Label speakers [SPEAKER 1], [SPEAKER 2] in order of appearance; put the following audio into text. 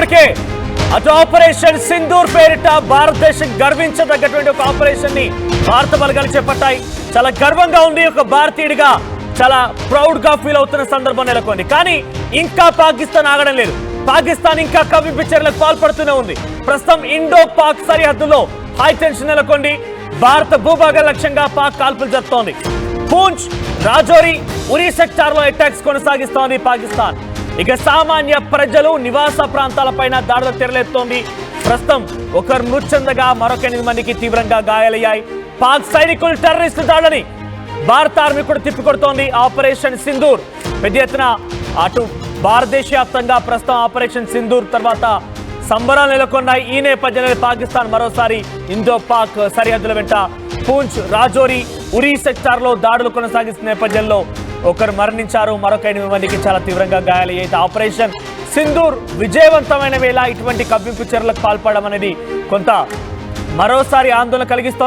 [SPEAKER 1] ఇప్పటికే అటు ఆపరేషన్ సింధూర్ పేరిట భారతదేశం గర్వించదగ్గటువంటి ఒక ఆపరేషన్ ని భారత బలగాలు చేపట్టాయి. చాలా గర్వంగా ఉంది. ఒక భారతీయుడిగా చాలా ప్రౌడ్ గా ఫీల్ అవుతున్న సందర్భం నెలకొంది. కానీ ఇంకా పాకిస్తాన్ ఆగడం లేదు. పాకిస్తాన్ ఇంకా కవ్వింపు చర్యలకు పాల్పడుతూనే ఉంది. ప్రస్తుతం ఇండో పాక్ సరిహద్దులో హై టెన్షన్ నెలకొంది. భారత భూభాగ లక్ష్యంగా పాక్ కాల్పులు జరుపుతోంది. పూంచ్, రాజౌరి, ఉరీ సెక్టార్ లో అటాక్స్ కొనసాగిస్తోంది పాకిస్తాన్. ఇక సామాన్య ప్రజలు నివాస ప్రాంతాలపైన దాడులు తెరలేస్తోంది. ప్రస్తుతం ఒకరు మృతి చెందగా మరొక 8 మందికి తీవ్రంగా గాయాలయ్యాయి. పాక్ సైనికులు టెర్రరిస్టు దాడులని భారత ఆర్మీ కూడా తిప్పికొడుతోంది. ఆపరేషన్ సింధూర్ పెద్ద ఎత్తున అటు భారతదేశ వ్యాప్తంగా ప్రస్తుతం ఆపరేషన్ సింధూర్ తర్వాత సంబరాలు నెలకొన్నాయి. ఈ నేపథ్యంలో పాకిస్తాన్ మరోసారి ఇండో పాక్ సరిహద్దుల వెంట పూంచ్, రాజౌరి, ఉరీ సెక్టార్ లో దాడులు కొనసాగిస్తున్న నేపథ్యంలో ఒకరు మరణించారు. మరొక 8 మందికి చాలా తీవ్రంగా గాయాలయ్యాయి. ఆపరేషన్ సింధూర్ విజయవంతమైన వేళ ఇటువంటి కవ్వింపు చర్యలకు పాల్పడడం అనేది కొంత మరోసారి ఆందోళన కలిగిస్తోంది.